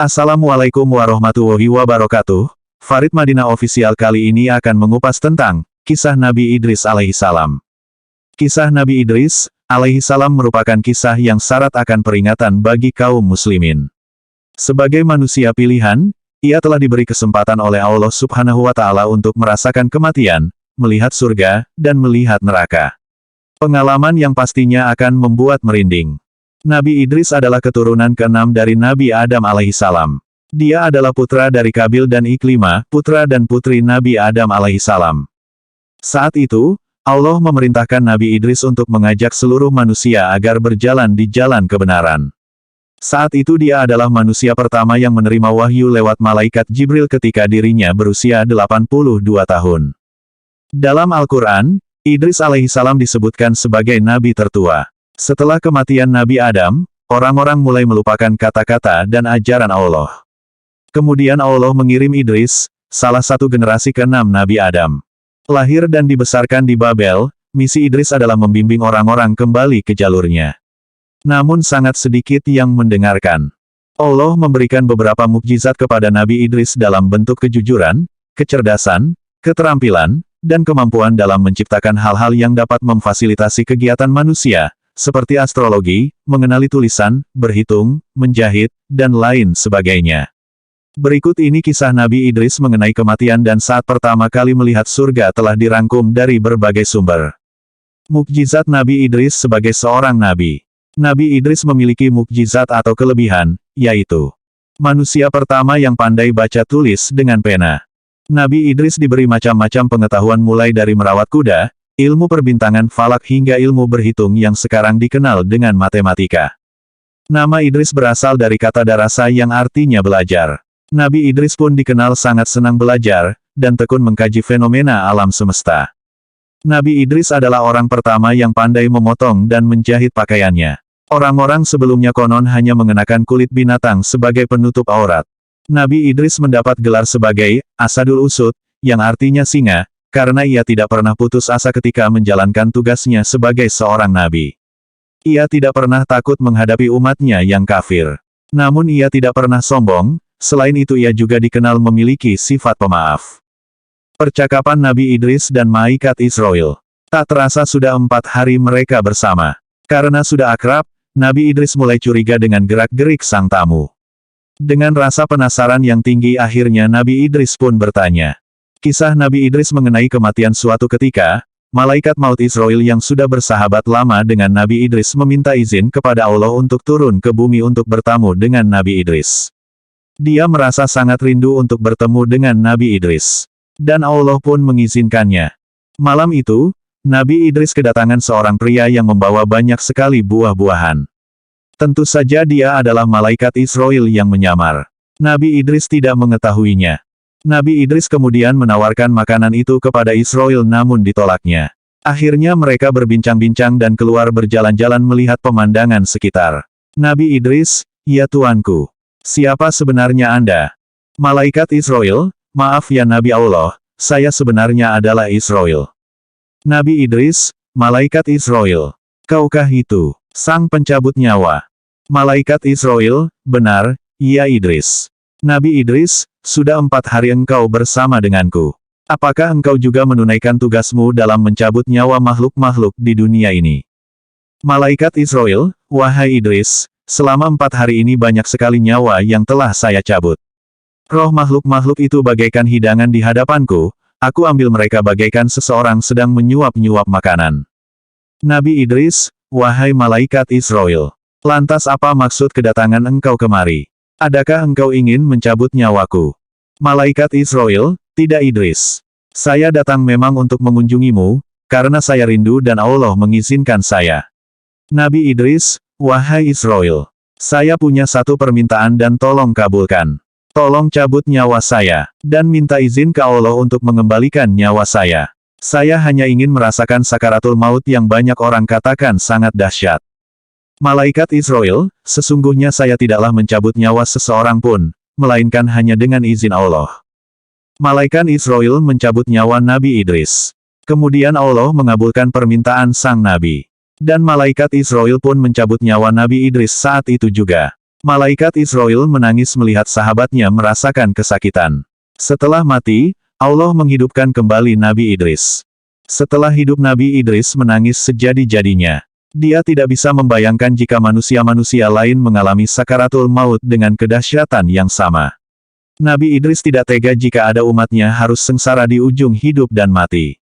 Assalamualaikum warahmatullahi wabarakatuh. Farid Madinah Official kali ini akan mengupas tentang kisah Nabi Idris alaihissalam. Kisah Nabi Idris alaihissalam merupakan kisah yang syarat akan peringatan bagi kaum muslimin. Sebagai manusia pilihan, ia telah diberi kesempatan oleh Allah Subhanahu wa Ta'ala untuk merasakan kematian, melihat surga, dan melihat neraka. Pengalaman yang pastinya akan membuat merinding. Nabi Idris adalah keturunan ke-6 dari Nabi Adam alaihissalam. Dia adalah putra dari Kabil dan Iklimah, putra dan putri Nabi Adam alaihissalam. Saat itu, Allah memerintahkan Nabi Idris untuk mengajak seluruh manusia agar berjalan di jalan kebenaran. Saat itu dia adalah manusia pertama yang menerima wahyu lewat malaikat Jibril ketika dirinya berusia 82 tahun. Dalam Al-Quran, Idris alaihissalam disebutkan sebagai Nabi tertua. Setelah kematian Nabi Adam, orang-orang mulai melupakan kata-kata dan ajaran Allah. Kemudian Allah mengirim Idris, salah satu generasi ke-6 Nabi Adam. Lahir dan dibesarkan di Babel, misi Idris adalah membimbing orang-orang kembali ke jalurnya. Namun sangat sedikit yang mendengarkan. Allah memberikan beberapa mukjizat kepada Nabi Idris dalam bentuk kejujuran, kecerdasan, keterampilan, dan kemampuan dalam menciptakan hal-hal yang dapat memfasilitasi kegiatan manusia, seperti astrologi, mengenali tulisan, berhitung, menjahit, dan lain sebagainya. Berikut ini kisah Nabi Idris mengenai kematian dan saat pertama kali melihat surga telah dirangkum dari berbagai sumber. Mukjizat Nabi Idris sebagai seorang nabi. Nabi Idris memiliki mukjizat atau kelebihan, yaitu manusia pertama yang pandai baca tulis dengan pena. Nabi Idris diberi macam-macam pengetahuan mulai dari merawat kuda, ilmu perbintangan falak hingga ilmu berhitung yang sekarang dikenal dengan matematika. Nama Idris berasal dari kata darasa yang artinya belajar. Nabi Idris pun dikenal sangat senang belajar, dan tekun mengkaji fenomena alam semesta. Nabi Idris adalah orang pertama yang pandai memotong dan menjahit pakaiannya. Orang-orang sebelumnya konon hanya mengenakan kulit binatang sebagai penutup aurat. Nabi Idris mendapat gelar sebagai Asadul Usud, yang artinya singa, karena ia tidak pernah putus asa ketika menjalankan tugasnya sebagai seorang nabi. Ia tidak pernah takut menghadapi umatnya yang kafir. Namun ia tidak pernah sombong, selain itu ia juga dikenal memiliki sifat pemaaf. Percakapan Nabi Idris dan Malaikat Israel. Tak terasa sudah 4 hari mereka bersama. Karena sudah akrab, Nabi Idris mulai curiga dengan gerak-gerik sang tamu. Dengan rasa penasaran yang tinggi akhirnya Nabi Idris pun bertanya. Kisah Nabi Idris mengenai kematian suatu ketika, malaikat maut Israel yang sudah bersahabat lama dengan Nabi Idris meminta izin kepada Allah untuk turun ke bumi untuk bertamu dengan Nabi Idris. Dia merasa sangat rindu untuk bertemu dengan Nabi Idris. Dan Allah pun mengizinkannya. Malam itu, Nabi Idris kedatangan seorang pria yang membawa banyak sekali buah-buahan. Tentu saja dia adalah malaikat Israel yang menyamar. Nabi Idris tidak mengetahuinya. Nabi Idris kemudian menawarkan makanan itu kepada Israel namun ditolaknya. Akhirnya mereka berbincang-bincang dan keluar berjalan-jalan melihat pemandangan sekitar. Nabi Idris, "Ya Tuanku, siapa sebenarnya Anda?" Malaikat Israel, "Maaf ya Nabi Allah, saya sebenarnya adalah Israel." Nabi Idris, "Malaikat Israel, kaukah itu, sang pencabut nyawa?" Malaikat Israel, "Benar, ya Idris." Nabi Idris, "Sudah 4 hari engkau bersama denganku. Apakah engkau juga menunaikan tugasmu dalam mencabut nyawa makhluk-makhluk di dunia ini?" Malaikat Israel, "Wahai Idris, selama 4 hari ini banyak sekali nyawa yang telah saya cabut. Roh makhluk-makhluk itu bagaikan hidangan di hadapanku, aku ambil mereka bagaikan seseorang sedang menyuap-nyuap makanan." Nabi Idris, "Wahai malaikat Israel, lantas apa maksud kedatangan engkau kemari? Adakah engkau ingin mencabut nyawaku?" Malaikat Israel, "Tidak Idris. Saya datang memang untuk mengunjungimu, karena saya rindu dan Allah mengizinkan saya." Nabi Idris, "Wahai Israel, saya punya satu permintaan dan tolong kabulkan. Tolong cabut nyawa saya, dan minta izin ke Allah untuk mengembalikan nyawa saya. Saya hanya ingin merasakan sakaratul maut yang banyak orang katakan sangat dahsyat." Malaikat Israel, "Sesungguhnya saya tidaklah mencabut nyawa seseorang pun, melainkan hanya dengan izin Allah." Malaikat Israel mencabut nyawa Nabi Idris. Kemudian Allah mengabulkan permintaan sang Nabi. Dan malaikat Israel pun mencabut nyawa Nabi Idris saat itu juga. Malaikat Israel menangis melihat sahabatnya merasakan kesakitan. Setelah mati, Allah menghidupkan kembali Nabi Idris. Setelah hidup Nabi Idris menangis sejadi-jadinya. Dia tidak bisa membayangkan jika manusia-manusia lain mengalami sakaratul maut dengan kedahsyatan yang sama. Nabi Idris tidak tega jika ada umatnya harus sengsara di ujung hidup dan mati.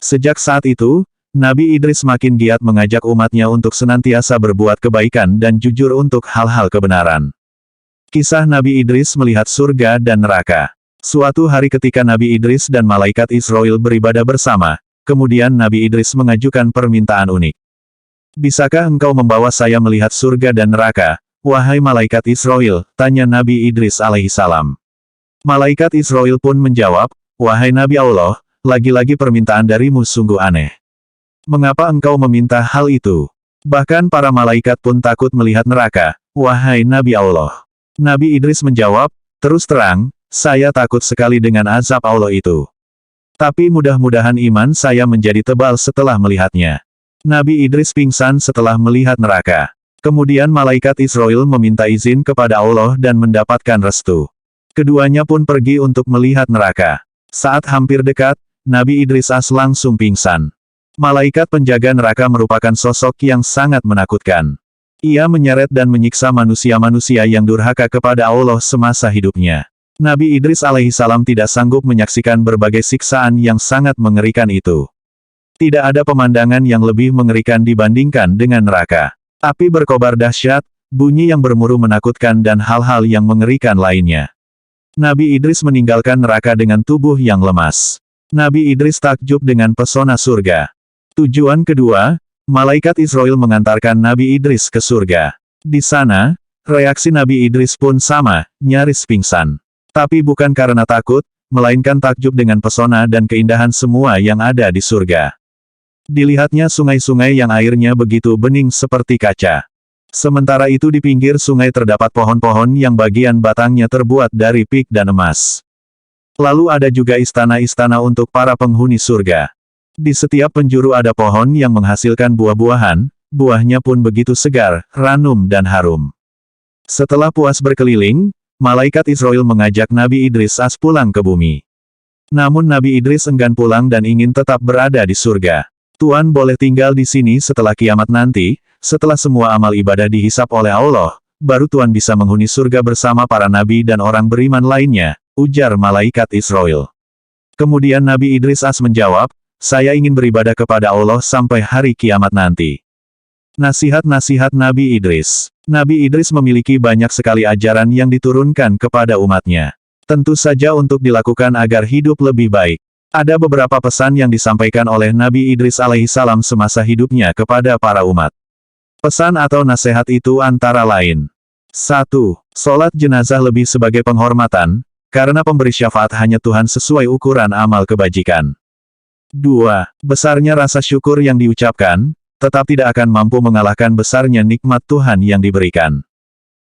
Sejak saat itu, Nabi Idris makin giat mengajak umatnya untuk senantiasa berbuat kebaikan dan jujur untuk hal-hal kebenaran. Kisah Nabi Idris melihat surga dan neraka. Suatu hari ketika Nabi Idris dan malaikat Israel beribadah bersama, kemudian Nabi Idris mengajukan permintaan unik. Bisakah engkau membawa saya melihat surga dan neraka, wahai malaikat Israel? Tanya Nabi Idris alaihissalam. Malaikat Israel pun menjawab, wahai Nabi Allah, lagi-lagi permintaan darimu sungguh aneh. Mengapa engkau meminta hal itu? Bahkan para malaikat pun takut melihat neraka, wahai Nabi Allah. Nabi Idris menjawab, terus terang, saya takut sekali dengan azab Allah itu. Tapi mudah-mudahan iman saya menjadi tebal setelah melihatnya. Nabi Idris pingsan setelah melihat neraka. Kemudian malaikat Israel meminta izin kepada Allah dan mendapatkan restu. Keduanya pun pergi untuk melihat neraka. Saat hampir dekat, Nabi Idris langsung pingsan. Malaikat penjaga neraka merupakan sosok yang sangat menakutkan. Ia menyeret dan menyiksa manusia-manusia yang durhaka kepada Allah semasa hidupnya. Nabi Idris alaihissalam tidak sanggup menyaksikan berbagai siksaan yang sangat mengerikan itu. Tidak ada pemandangan yang lebih mengerikan dibandingkan dengan neraka. Api berkobar dahsyat, bunyi yang bermuru menakutkan dan hal-hal yang mengerikan lainnya. Nabi Idris meninggalkan neraka dengan tubuh yang lemas. Nabi Idris takjub dengan pesona surga. Tujuan kedua, malaikat Israel mengantarkan Nabi Idris ke surga. Di sana, reaksi Nabi Idris pun sama, nyaris pingsan. Tapi bukan karena takut, melainkan takjub dengan pesona dan keindahan semua yang ada di surga. Dilihatnya sungai-sungai yang airnya begitu bening seperti kaca. Sementara itu di pinggir sungai terdapat pohon-pohon yang bagian batangnya terbuat dari pik dan emas. Lalu ada juga istana-istana untuk para penghuni surga. Di setiap penjuru ada pohon yang menghasilkan buah-buahan, buahnya pun begitu segar, ranum dan harum. Setelah puas berkeliling, malaikat Israel mengajak Nabi Idris pulang ke bumi. Namun Nabi Idris enggan pulang dan ingin tetap berada di surga. Tuan boleh tinggal di sini setelah kiamat nanti, setelah semua amal ibadah dihisap oleh Allah, baru Tuan bisa menghuni surga bersama para nabi dan orang beriman lainnya, ujar malaikat Israel. Kemudian Nabi Idris menjawab, saya ingin beribadah kepada Allah sampai hari kiamat nanti. Nasihat-nasihat Nabi Idris. Nabi Idris memiliki banyak sekali ajaran yang diturunkan kepada umatnya. Tentu saja untuk dilakukan agar hidup lebih baik. Ada beberapa pesan yang disampaikan oleh Nabi Idris alaihissalam semasa hidupnya kepada para umat. Pesan atau nasihat itu antara lain. 1. Sholat jenazah lebih sebagai penghormatan, karena pemberi syafaat hanya Tuhan sesuai ukuran amal kebajikan. 2. Besarnya rasa syukur yang diucapkan, tetap tidak akan mampu mengalahkan besarnya nikmat Tuhan yang diberikan.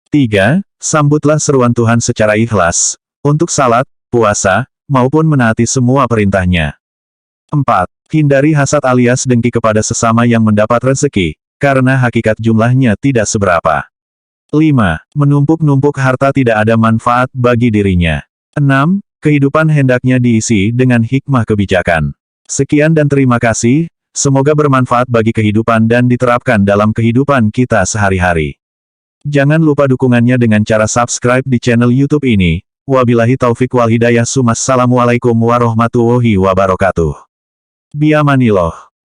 3. Sambutlah seruan Tuhan secara ikhlas, untuk salat, puasa, maupun menaati semua perintahnya. 4. Hindari hasad alias dengki kepada sesama yang mendapat rezeki, karena hakikat jumlahnya tidak seberapa. 5. Menumpuk-numpuk harta tidak ada manfaat bagi dirinya. 6. Kehidupan hendaknya diisi dengan hikmah kebijakan. Sekian dan terima kasih, semoga bermanfaat bagi kehidupan dan diterapkan dalam kehidupan kita sehari-hari. Jangan lupa dukungannya dengan cara subscribe di channel YouTube ini. Wabillahi taufik wal hidayah. Assalamualaikum warahmatullahi wabarakatuh. Biamanillah.